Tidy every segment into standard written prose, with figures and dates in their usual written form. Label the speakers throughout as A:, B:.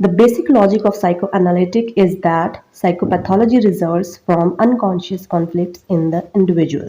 A: The basic logic of psychoanalytic is that psychopathology results from unconscious conflicts in the individual.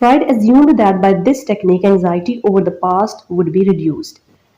A: Freud assumed that by this technique anxiety over the past would be reduced.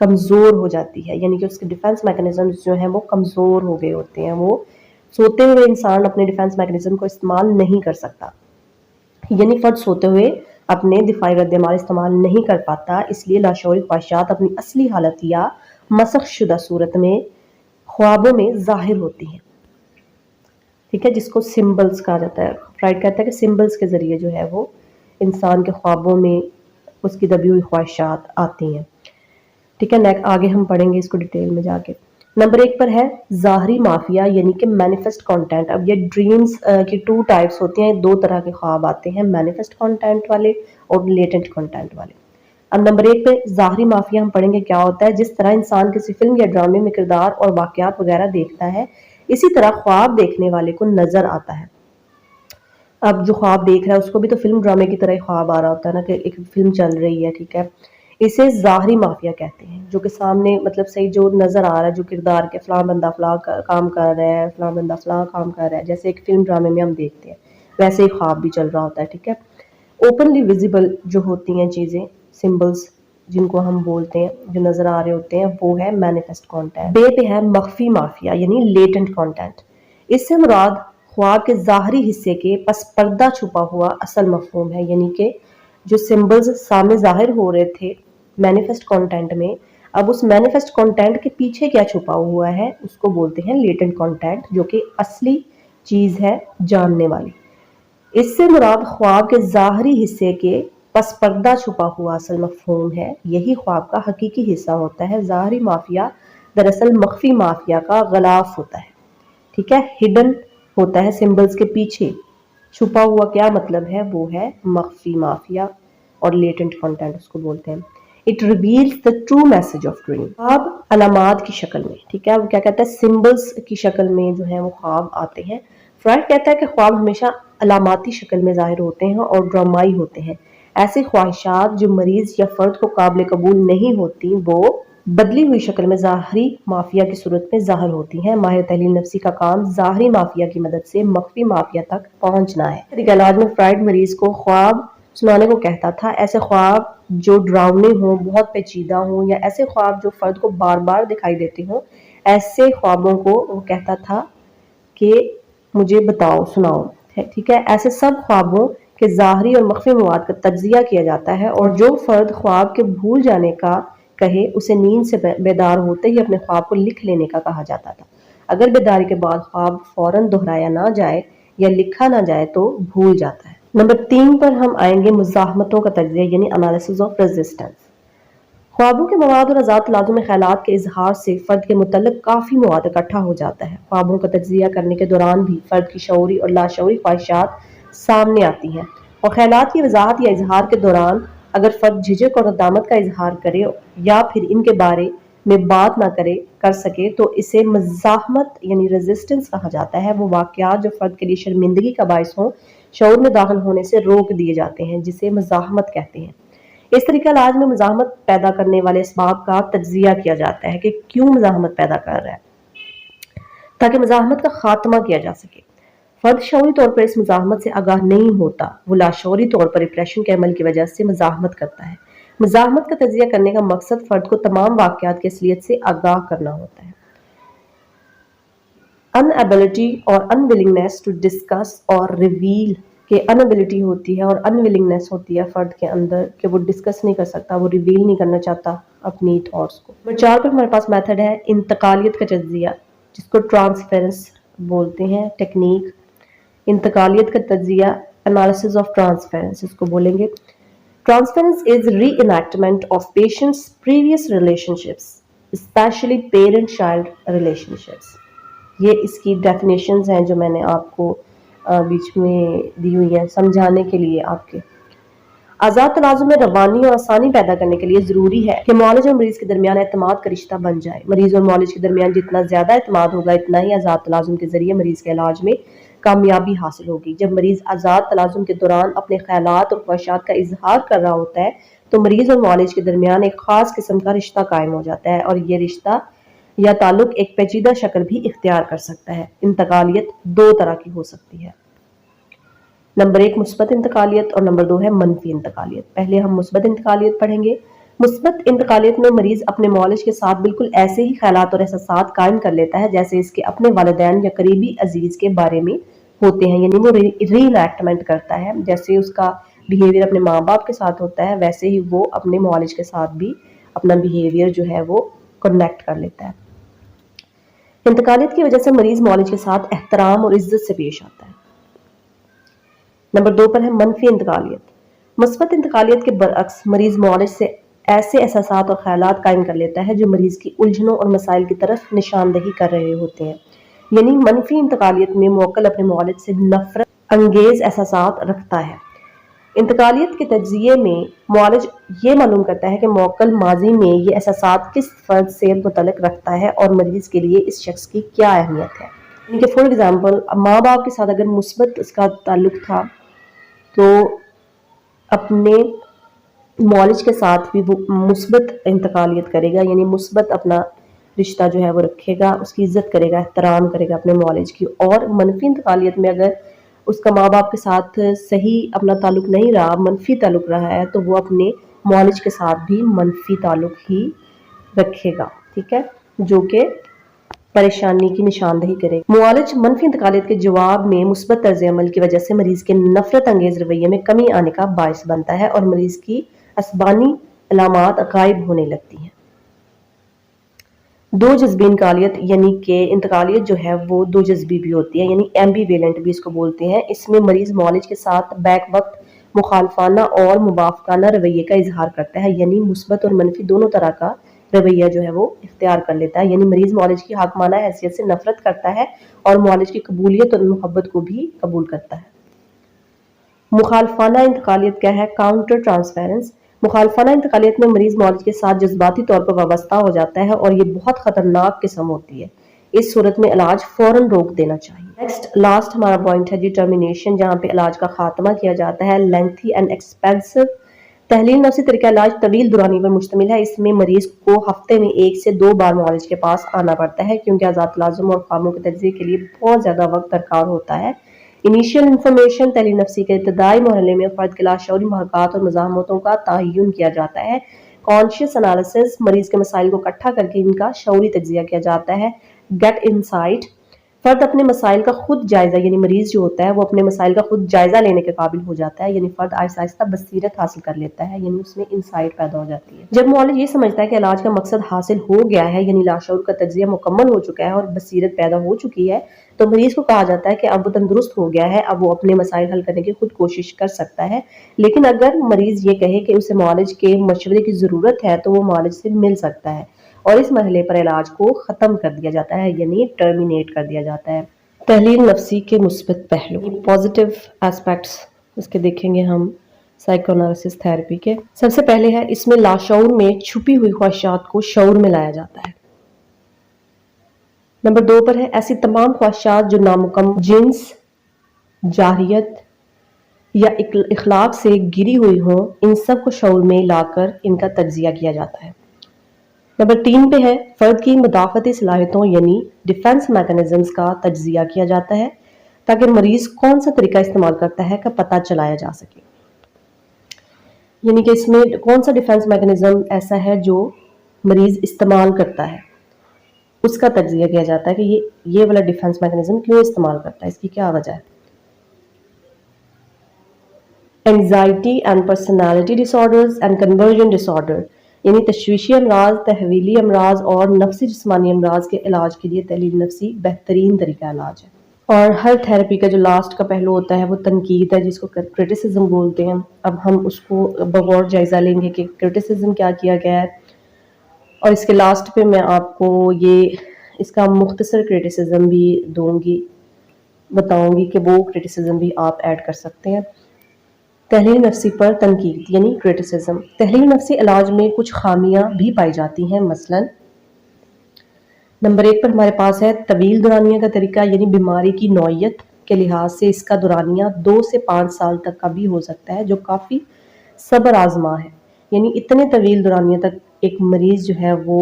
A: کمزور ہو جاتی ہے، یعنی کہ اس کے defence mechanisms جو ہیں وہ کمزور ہو گئے ہوتے ہیں. وہ سوتے ہوئے انسان اپنے ڈیفینس میکنزم کو استعمال نہیں کر سکتا، یعنی فرد سوتے ہوئے اپنے دفاعی رد عمل استعمال نہیں کر پاتا، اس لیے لاشعوری خواہشات اپنی اصلی حالت یا مسخ شدہ صورت میں خوابوں میں ظاہر ہوتی ہیں. ٹھیک ہے، جس کو سمبلز کہا جاتا ہے. فرائڈ کہتا ہے کہ سمبلز کے ذریعے جو ہے وہ انسان کے خوابوں میں اس کی دبی ہوئی خواہشات آتی ہیں. ٹھیک ہے، آگے ہم پڑھیں گے اس کو ڈیٹیل میں جا کے. نمبر 1 پر ہے ظاہری مافیا یعنی کہ مینیفیسٹ کانٹینٹ. اب یہ ڈریمز کی 2 ٹائپس ہوتی ہیں، 2 طرح کے خواب آتے ہیں، مینیفیسٹ کانٹینٹ والے اور لیٹنٹ کانٹینٹ والے. اب نمبر 1 پہ ظاہری مافیا ہم پڑھیں گے کیا ہوتا ہے. جس طرح انسان کسی فلم یا ڈرامے میں کردار اور واقعات وغیرہ دیکھتا ہے، اسی طرح خواب دیکھنے والے کو نظر آتا ہے. اب جو خواب دیکھ رہا ہے اس کو بھی تو فلم ڈرامے کی طرح ہی خواب آ رہا ہوتا ہے نا، کہ ایک فلم چل رہی ہے. ٹھیک ہے، اسے ظاہری مافیا کہتے ہیں، جو کہ سامنے مطلب صحیح جو نظر آ رہا ہے، جو کردار کے فلاں بندہ فلاں کام کر رہا ہے، فلاں بندہ فلاں کام کر رہا ہے، جیسے ایک فلم ڈرامے میں ہم دیکھتے ہیں ویسے ہی خواب بھی چل رہا ہوتا ہے. ٹھیک ہے، اوپنلی ویزیبل جو ہوتی ہیں چیزیں، سمبلز جن کو ہم بولتے ہیں، جو نظر آ رہے ہوتے ہیں، وہ ہے مینیفیسٹ کانٹینٹ. بے پہ ہے مخفی مافیا یعنی لیٹنٹ کانٹینٹ. اس سے مراد خواب کے ظاہری حصے کے پس پردہ چھپا ہوا اصل مفہوم ہے، یعنی کہ جو سمبلز سامنے ظاہر ہو رہے تھے مینیفیسٹ کانٹینٹ میں، اب اس مینیفیسٹ کانٹینٹ کے پیچھے کیا چھپا ہوا ہے اس کو بولتے ہیں لیٹنٹ کانٹینٹ، جو کہ اصلی چیز ہے جاننے والی. اس سے مراد خواب کے ظاہری حصے کے پس پردہ چھپا ہوا اصل مفہوم ہے، یہی خواب کا حقیقی حصہ ہوتا ہے. ظاہری مافیا دراصل مخفی مافیا کا غلاف ہوتا ہے. ٹھیک ہے، ہڈن ہوتا ہے سمبلز کے پیچھے چھپا ہوا. کیا مطلب ہے؟ وہ ہے مخفی مافیا اور لیٹنٹ کنٹینٹ اس کو بولتے ہیں. It reveals the true message of dream. خواب علامات کی شکل میں، ٹھیک ہے، وہ کیا کہتا ہے، سمبلز کی شکل میں جو ہے وہ خواب آتے ہیں. فرائڈ کہتا ہے کہ خواب ہمیشہ علاماتی شکل میں ظاہر ہوتے ہیں اور ڈرامائی ہوتے ہیں. ایسی خواہشات جو مریض یا فرد کو قابل قبول نہیں ہوتی، وہ بدلی ہوئی شکل میں ظاہری مافیا کی صورت میں ظاہر ہوتی ہیں. ماہر تحلیل نفسی کا کام ظاہری مافیا کی مدد سے مخفی مافیا تک پہنچنا ہے. طریقہ علاج میں فرائڈ مریض کو خواب سنانے کو کہتا تھا. ایسے خواب جو ڈراؤنے ہوں، بہت پیچیدہ ہوں، یا ایسے خواب جو فرد کو بار بار دکھائی دیتے ہوں، ایسے خوابوں کو وہ کہتا تھا کہ مجھے بتاؤ، سناؤ. ٹھیک ہے، ایسے سب خوابوں کے ظاہری اور مخفی مواد کا تجزیہ کیا جاتا ہے، اور جو فرد خواب کے بھول جانے کا کہے اسے نیند سے بیدار ہوتے ہی اپنے خواب کو لکھ لینے کا کہا جاتا تھا. اگر بیداری کے بعد خواب فوراً دہرایا نہ جائے یا لکھا نہ جائے تو بھول جاتا ہے. نمبر 3 پر ہم آئیں گے مزاحمتوں کا تجزیہ یعنی انالیسس آف ریزسٹنس. خوابوں کے مواد اور آزاد تلازم میں خیالات کے اظہار سے فرد کے متعلق کافی مواد اکٹھا ہو جاتا ہے. خوابوں کا تجزیہ کرنے کے دوران بھی فرد کی شعوری اور لاشعوری خواہشات سامنے آتی ہیں، اور خیالات کی وضاحت یا اظہار کے دوران اگر فرد جھجک اور ندامت کا اظہار کرے یا پھر ان کے بارے میں بات نہ کر سکے تو اسے مزاحمت یعنی ریزسٹنس کہا جاتا ہے. وہ واقعات جو فرد کے لیے شرمندگی کا باعث ہوں شعور میں داخل ہونے سے روک دیے جاتے ہیں، جسے مزاحمت کہتے ہیں. اس طریقہ علاج میں مزاحمت پیدا کرنے والے اسباب کا تجزیہ کیا جاتا ہے کہ کیوں مزاحمت پیدا کر رہا ہے، تاکہ مزاحمت کا خاتمہ کیا جا سکے. فرد شعوری طور پر اس مزاحمت سے آگاہ نہیں ہوتا، وہ لاشعوری طور پر ریپریشن کے عمل کی وجہ سے مزاحمت کرتا ہے. مزاحمت کا تجزیہ کرنے کا مقصد فرد کو تمام واقعات کی اصلیت سے آگاہ کرنا ہوتا ہے. انابلٹی اور انویلنگنیس ٹو ڈسکس اور ریویل، کہ انابلٹی ہوتی ہے اور انویلنگنیس ہوتی ہے فرد کے اندر کہ وہ ڈسکس نہیں کر سکتا، وہ ریویل نہیں کرنا چاہتا اپنی تھاٹس کو. نمبر 4 پر ہمارے پاس میتھڈ ہے انتقالیت کا تجزیہ، جس کو ٹرانسفیرنس بولتے ہیں. ٹیکنیک انتقالیت کا تجزیہ، انالیسس آف ٹرانسفیرنس اس کو بولیں گے. Transference is reenactment of patients' previous relationships, especially parent-child relationships. یہ اس کی ڈیفینیشنز ہیں جو میں نے آپ کو بیچ میں دی ہوئی ہیں سمجھانے کے لیے آپ کے. آزاد تلازم میں روانی اور آسانی پیدا کرنے کے لیے ضروری ہے کہ معالج اور مریض کے درمیان اعتماد کا رشتہ بن جائے. مریض اور معالج کے درمیان جتنا زیادہ اعتماد ہوگا اتنا ہی آزاد تلازم کے ذریعے مریض کے علاج میں کامیابی حاصل ہوگی. جب مریض آزاد تلازم کے دوران اپنے خیالات اور خواہشات کا اظہار کر رہا ہوتا ہے تو مریض اور معالج کے درمیان ایک خاص قسم کا رشتہ قائم ہو جاتا ہے، اور یہ رشتہ یا تعلق ایک پیچیدہ شکل بھی اختیار کر سکتا ہے. انتقالیت 2 طرح کی ہو سکتی ہے. نمبر 1 مثبت انتقالیت اور نمبر 2 ہے منفی انتقالیت. پہلے ہم مثبت انتقالیت پڑھیں گے. مثبت انتقالیت میں مریض اپنے معالج کے ساتھ بالکل ایسے ہی خیالات اور احساسات قائم کر لیتا ہے جیسے اس کے اپنے والدین یا قریبی عزیز کے بارے میں ہوتے ہیں، یعنی وہ ری انیکٹمنٹ کرتا ہے، جیسے اس کا بیہیویئر اپنے ماں باپ کے ساتھ ہوتا ہے ویسے ہی وہ اپنے معالج کے ساتھ بھی اپنا بیہیویئر جو ہے وہ کنیکٹ کر لیتا ہے۔ انتقالیت کی وجہ سے مریض معالج کے ساتھ احترام اور عزت سے پیش آتا ہے۔ نمبر 2 پر ہے منفی انتقالیت۔ مثبت انتقالیت کے برعکس مریض معالج سے ایسے احساسات اور خیالات قائم کر لیتا ہے جو مریض کی الجھنوں اور مسائل کی طرف نشاندہی کر رہے ہوتے ہیں، یعنی منفی انتقالیت میں موکل اپنے معالج سے نفرت انگیز احساسات رکھتا ہے۔ انتقالیت کے تجزیے میں معالج یہ معلوم کرتا ہے کہ موکل ماضی میں یہ احساسات کس فرد سے متعلق رکھتا ہے اور مریض کے لیے اس شخص کی کیا اہمیت ہے۔ یعنی کہ فار ایگزامپل ماں باپ کے ساتھ اگر مثبت اس کا تعلق تھا تو اپنے معالج کے ساتھ بھی وہ مثبت انتقالیت کرے گا، یعنی مثبت اپنا رشتہ جو ہے وہ رکھے گا، اس کی عزت کرے گا، احترام کرے گا اپنے معالج کی۔ اور منفی انتقالیت میں اگر اس کا ماں باپ کے ساتھ صحیح اپنا تعلق نہیں رہا، منفی تعلق رہا ہے، تو وہ اپنے معالج کے ساتھ بھی منفی تعلق ہی رکھے گا، ٹھیک ہے، جو کہ پریشانی کی نشاندہی کرے گا۔ معالج منفی انتقالیت کے جواب میں مثبت طرز عمل کی وجہ سے مریض کے نفرت انگیز رویے میں کمی آنے کا باعث بنتا ہے اور مریض کی عصبانی علامات غائب ہونے لگتی ہیں۔ دو جذبی انتقالیت یعنی کہ انتقالیت جو ہے وہ دو جذبی بھی ہوتی ہے، یعنی ایمبی ویلنٹ بھی اس کو بولتے ہیں۔ اس میں مریض معالج کے ساتھ بیک وقت مخالفانہ اور موافقانہ رویے کا اظہار کرتا ہے، یعنی مثبت اور منفی دونوں طرح کا رویہ جو ہے وہ اختیار کر لیتا ہے، یعنی مریض معالج کی حاکمانہ حیثیت سے نفرت کرتا ہے اور معالج کی قبولیت اور محبت کو بھی قبول کرتا ہے۔ مخالفانہ انتقالیت کیا ہے؟ کاؤنٹر ٹرانسفیرنس۔ مخالفانہ انتقالیت میں مریض معالج کے ساتھ جذباتی طور پر وابستہ ہو جاتا ہے اور یہ بہت خطرناک قسم ہوتی ہے۔ اس صورت میں علاج فوراً روک دینا چاہیے۔ لاسٹ ہمارا پوائنٹ ہے جی ٹرمینیشن، جہاں پہ علاج کا خاتمہ کیا جاتا ہے۔ لینتھی اینڈ ایکسپینسو تحلیل نفسی طریقہ علاج طویل دورانی پر مشتمل ہے۔ اس میں مریض کو ہفتے میں 1 سے 2 بار معالج کے پاس آنا پڑتا ہے کیونکہ آزاد تلازم اور خوابوں کے تجزیے کے لیے بہت زیادہ وقت درکار ہوتا ہے۔ انیشیل انفارمیشن تحلیل نفسی کے ابتدائی مرحلے میں فرد کے لاشعوری محرکات اور مزاحمتوں کا تعین کیا جاتا ہے۔ کانشیس انالیسس مریض کے مسائل کو اکٹھا کر کے ان کا شعوری تجزیہ کیا جاتا ہے۔ گیٹ انسائٹ فرد اپنے مسائل کا خود جائزہ، یعنی مریض جو ہوتا ہے وہ اپنے مسائل کا خود جائزہ لینے کے قابل ہو جاتا ہے، یعنی فرد آہستہ آہستہ بصیرت حاصل کر لیتا ہے، یعنی اس میں انسائٹ پیدا ہو جاتی ہے۔ جب معالج یہ سمجھتا ہے کہ علاج کا مقصد حاصل ہو گیا ہے، یعنی لاشعور کا تجزیہ مکمل ہو چکا ہے اور بصیرت پیدا ہو چکی ہے، تو مریض کو کہا جاتا ہے کہ اب وہ تندرست ہو گیا ہے، اب وہ اپنے مسائل حل کرنے کی خود کوشش کر سکتا ہے۔ لیکن اگر مریض یہ کہے کہ اسے معالج کے مشورے کی ضرورت ہے تو وہ معالج سے مل سکتا ہے اور اس مرحلے پر علاج کو ختم کر دیا جاتا ہے، یعنی ٹرمینیٹ کر دیا جاتا ہے۔ تحلیل نفسی کے مثبت پہلو، پازیٹیو ایسپیکٹس اس کے دیکھیں گے ہم سائیکو انالیسس تھراپی کے۔ سب سے پہلے ہے اس میں لاشعور میں چھپی ہوئی خواہشات کو شعور میں لایا جاتا ہے۔ نمبر 2 پر ہے ایسی تمام خواہشات جو نامکمل جنس، جارحیت یا اخلاق سے گری ہوئی ہوں، ان سب کو شعور میں لا کر ان کا تجزیہ کیا جاتا ہے۔ نمبر 3 پہ ہے فرد کی مدافعتی صلاحیتوں یعنی ڈیفنس میکانزمز کا تجزیہ کیا جاتا ہے تاکہ مریض کون سا طریقہ استعمال کرتا ہے کا پتہ چلایا جا سکے، یعنی کہ اس میں کون سا ڈیفنس میکانزم ایسا ہے جو مریض استعمال کرتا ہے، اس کا تجزیہ کیا جاتا ہے کہ یہ والا ڈیفنس میکانزم کیوں استعمال کرتا ہے، اس کی کیا وجہ ہے۔ Anxiety and personality disorders and conversion disorder, یعنی تشویشی امراض، تحویلی امراض اور نفسی جسمانی امراض کے علاج کے لیے تحلیل نفسی بہترین طریقہ علاج ہے۔ اور ہر تھراپی کا جو لاسٹ کا پہلو ہوتا ہے وہ تنقید ہے، جس کو کرٹیسزم بولتے ہیں۔ اب ہم اس کو بغور جائزہ لیں گے کہ کرٹیسزم کیا کیا گیا ہے، اور اس کے لاسٹ پہ میں آپ کو اس کا مختصر کرٹیسزم بھی دوں گی، بتاؤں گی کہ وہ کرٹیسزم بھی آپ ایڈ کر سکتے ہیں۔ تحلیل نفسی پر تنقید یعنی کرٹیسزم۔ تحلیل نفسی علاج میں کچھ خامیاں بھی پائی جاتی ہیں، مثلا نمبر 1 پر ہمارے پاس ہے طویل دورانیہ کا طریقہ، یعنی بیماری کی نوعیت کے لحاظ سے اس کا دورانیہ 2 سے 5 سال تک کا بھی ہو سکتا ہے، جو کافی صبر آزما ہے، یعنی اتنے طویل دورانیہ تک ایک مریض جو ہے وہ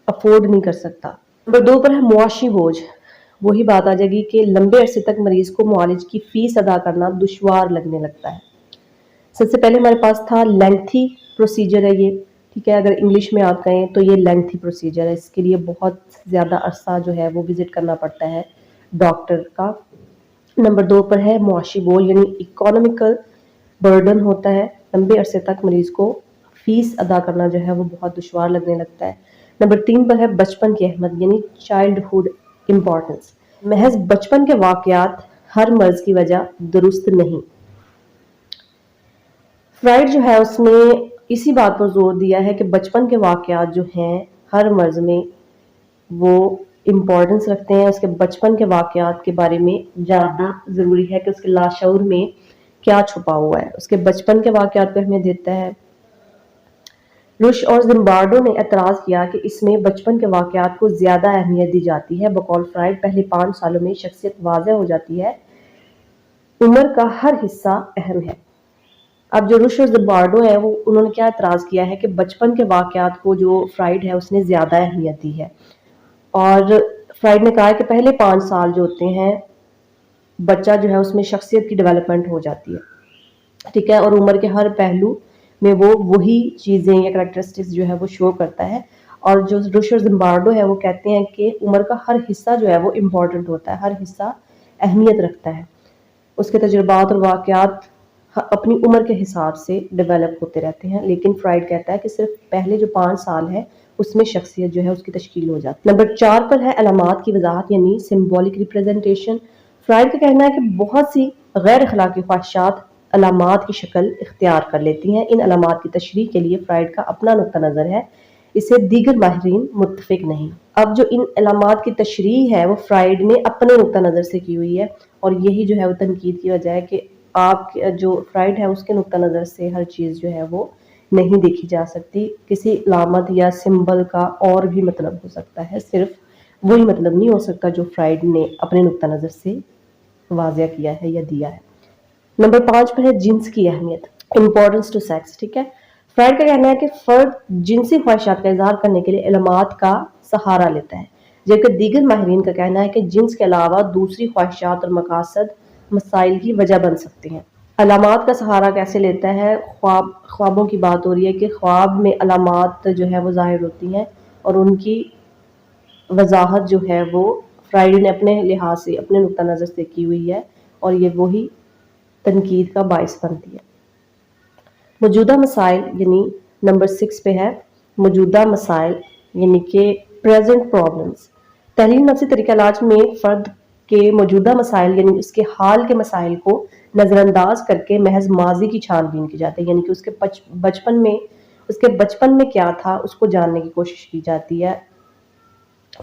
A: افورڈ نہیں کر سکتا۔ نمبر 2 پر ہے معاشی بوجھ۔ وہی بات آ جائے گی کہ لمبے عرصے تک مریض کو معالج کی فیس ادا کرنا دشوار لگنے لگتا ہے۔ سب سے پہلے ہمارے پاس تھا لینتھی پروسیجر ہے، یہ ٹھیک ہے. اگر انگلش میں آپ کہیں تو یہ لینتھی پروسیجر ہے، اس کے لیے بہت زیادہ عرصہ جو ہے وہ وزٹ کرنا پڑتا ہے ڈاکٹر کا. نمبر 2 پر ہے معاشی بوجھ یعنی اکانومیکل برڈن ہوتا ہے. لمبے عرصے تک مریض کو فیس ادا کرنا جو ہے وہ بہت دشوار لگنے لگتا ہے. نمبر 3 پر ہے بچپن کی اہمیت یعنی چائلڈ ہوڈ امپورٹنس. محض بچپن کے واقعات ہر مرض کی وجہ درست نہیں. فرائڈ جو ہے اس نے اسی بات پر زور دیا ہے کہ بچپن کے واقعات جو ہیں ہر مرض میں وہ امپورٹنس رکھتے ہیں. اس کے بچپن کے واقعات کے بارے میں جاننا ضروری ہے کہ اس کے لاشعور میں کیا چھپا ہوا ہے. اس کے بچپن کے واقعات پہ ہمیں دیتا ہے. روش اور زمبارڈو نے اعتراض کیا کہ اس میں بچپن کے واقعات کو زیادہ اہمیت دی جاتی ہے. بقول فرائڈ پہلے 5 سالوں میں شخصیت واضح ہو جاتی ہے، عمر کا ہر حصہ اہم ہے. اب جو روش اور زمبارڈو ہے وہ انہوں نے کیا اعتراض کیا ہے کہ بچپن کے واقعات کو جو فرائڈ ہے اس نے زیادہ اہمیت دی ہے. اور فرائڈ نے کہا کہ پہلے 5 سال جو ہوتے ہیں بچہ جو ہے اس میں شخصیت کی ڈیولپمنٹ ہو جاتی ہے، ٹھیک ہے، اور عمر کے ہر پہلو میں وہ وہی چیزیں یا کریکٹرسٹکس جو ہے وہ شو کرتا ہے. اور جو روش اور زمبارڈو ہے وہ کہتے ہیں کہ عمر کا ہر حصہ جو ہے وہ امپورٹنٹ ہوتا ہے، ہر حصہ اہمیت رکھتا ہے. اس کے تجربات اور واقعات اپنی عمر کے حساب سے ڈیولپ ہوتے رہتے ہیں. لیکن فرائڈ کہتا ہے کہ صرف پہلے جو 5 سال ہے اس میں شخصیت جو ہے اس کی تشکیل ہو جاتی ہے. نمبر 4 پر ہے علامات کی وضاحت یعنی سمبولک ریپریزنٹیشن. فرائڈ کا کہنا ہے کہ بہت سی غیر اخلاقی خواہشات علامات کی شکل اختیار کر لیتی ہیں. ان علامات کی تشریح کے لیے فرائڈ کا اپنا نقطہ نظر ہے، اسے دیگر ماہرین متفق نہیں. اب جو ان علامات کی تشریح ہے وہ فرائڈ نے اپنے نقطہ نظر سے کی ہوئی ہے، اور یہی جو ہے وہ تنقید کی وجہ ہے کہ آپ جو فرائڈ ہے اس کے نقطہ نظر سے ہر چیز جو ہے وہ نہیں دیکھی جا سکتی. کسی علامت یا سمبل کا اور بھی مطلب ہو سکتا ہے، صرف وہی مطلب نہیں ہو سکتا جو فرائڈ نے اپنے نقطہ نظر سے واضح کیا ہے یا دیا ہے. نمبر 5 پر ہے جنس کی اہمیت، امپورٹنس ٹو سیکس. ٹھیک ہے، فرائڈ کا کہنا ہے کہ فرد جنسی خواہشات کا اظہار کرنے کے لیے علامات کا سہارا لیتا ہے، جبکہ دیگر ماہرین کا کہنا ہے کہ جنس کے علاوہ دوسری خواہشات اور مقاصد مسائل کی وجہ بن سکتے ہیں. علامات کا سہارا کیسے لیتا ہے؟ خوابوں کی بات ہو رہی ہے کہ خواب میں علامات جو ہے وہ ظاہر ہوتی ہیں، اور ان کی وضاحت جو ہے وہ فرائڈ نے اپنے لحاظ سے اپنے نقطہ نظر سے کی ہوئی ہے، اور یہ وہی تنقید کا باعث بنتی ہے. موجودہ مسائل یعنی نمبر 6 پہ ہے موجودہ مسائل یعنی کہ پریزنٹ پرابلمز. تحلیل نفسی طریقہ علاج میں فرد کے موجودہ مسائل یعنی اس کے حال کے مسائل کو نظر انداز کر کے محض ماضی کی چھان بین کی جاتی ہے، یعنی کہ اس کے بچپن میں کیا تھا اس کو جاننے کی کوشش کی جاتی ہے.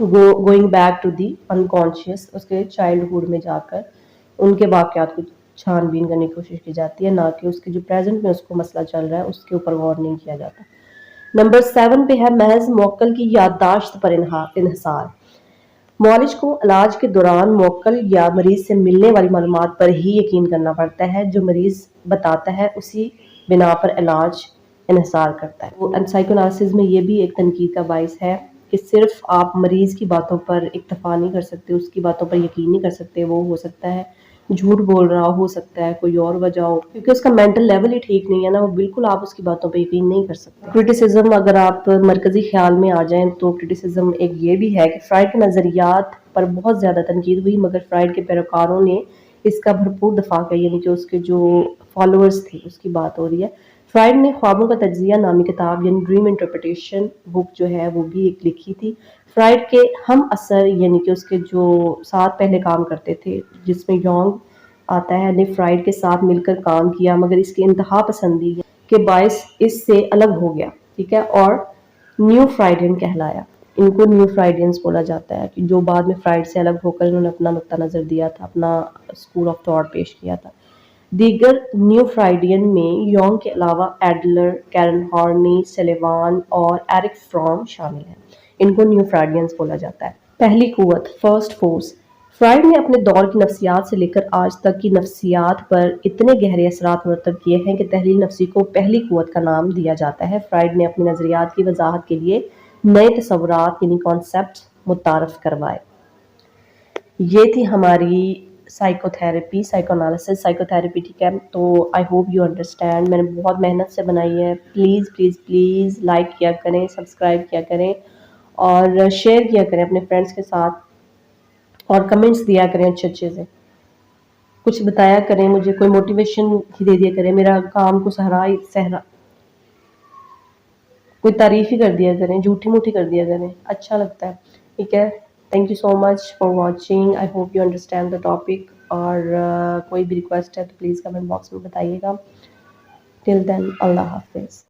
A: Going back to the unconscious, اس کے چائلڈ ہوڈ میں جا کر ان کے واقعات کو چھان بین کرنے کی کوشش کی جاتی ہے، نہ کہ اس کے جو پریزنٹ میں اس کو مسئلہ چل رہا ہے اس کے اوپر غور نہیں کیا جاتا. نمبر 7 پہ ہے محض موکل کی یادداشت پر انحصار. معالج کو علاج کے دوران موکل یا مریض سے ملنے والی معلومات پر ہی یقین کرنا پڑتا ہے، جو مریض بتاتا ہے اسی بنا پر علاج انحصار کرتا ہے. وہ سائیکو انالیسس میں یہ بھی ایک تنقید کا باعث ہے کہ صرف آپ مریض کی باتوں پر اکتفا نہیں کر سکتے، اس کی باتوں پر یقین نہیں کر سکتے. وہ ہو سکتا ہے جھوٹ بول رہا ہو سکتا ہے کوئی اور وجہ ہو، کیونکہ اس کا مینٹل لیول ہی ٹھیک نہیں ہے نا، وہ بالکل آپ اس کی باتوں پہ یقین نہیں کر سکتے. کرٹیسزم، اگر آپ مرکزی خیال میں آ جائیں تو کرٹیسزم ایک یہ بھی ہے کہ فرائڈ کے نظریات پر بہت زیادہ تنقید ہوئی، مگر فرائڈ کے پیروکاروں نے اس کا بھرپور دفاع کیا، یعنی کہ اس کے جو فالوورز تھے اس کی بات ہو رہی ہے. فرائڈ نے خوابوں کا تجزیہ نامی کتاب یعنی ڈریم انٹرپریٹیشن بک جو ہے وہ بھی ایک لکھی تھی. فرائڈ کے ہم اثر یعنی کہ اس کے جو ساتھ پہلے کام کرتے تھے جس میں یونگ آتا ہے نے فرائڈ کے ساتھ مل کر کام کیا، مگر اس کی انتہا پسندی کے باعث اس سے الگ ہو گیا، ٹھیک ہے، اور نیو فرائڈین کہلایا. ان کو نیو فرائیڈینز بولا جاتا ہے کہ جو بعد میں فرائڈ سے الگ ہو کر انہوں نے اپنا نقطہ نظر دیا تھا، اپنا اسکول آف تھاٹ پیش کیا تھا. دیگر نیو فرائیڈین میں یونگ کے علاوہ ایڈلر، کیرن ہارنی، سلیوان اور ایرک فرام شامل ہیں. ان کو نیو فرائیڈینز بولا جاتا ہے. پہلی قوت، فرسٹ فورس. فرائڈ نے اپنے دور کی نفسیات سے لے کر آج تک کی نفسیات پر اتنے گہرے اثرات مرتب کیے ہیں کہ تحلیل نفسی کو پہلی قوت کا نام دیا جاتا ہے. فرائڈ نے اپنی نظریات کی وضاحت کے لیے نئے تصورات یعنی کانسیپٹ متعارف کروائے. یہ تھی ہماری psycho therapy, psycho analysis, psycho therapy, ٹھیک ہے. تو آئی ہوپ یو انڈرسٹینڈ. میں نے بہت محنت سے بنائی ہے. پلیز پلیز پلیز لائک کیا کریں، سبسکرائب کیا کریں اور شیئر کیا کریں اپنے فرینڈس کے ساتھ، اور کمنٹس دیا کریں اچھے اچھے سے. کچھ بتایا کریں مجھے، کوئی موٹیویشن ہی دے دیا کریں. میرا کام کو سہرا کوئی تعریف ہی کر دیا کریں، جھوٹی موٹی کر دیا کریں، اچھا لگتا ہے. ٹھیک ہے. Thank you so much for watching. I hope you understand the topic. اور کوئی بھی ریکویسٹ ہے تو پلیز کمنٹ باکس میں بتائیے گا. ٹل دین اللہ حافظ.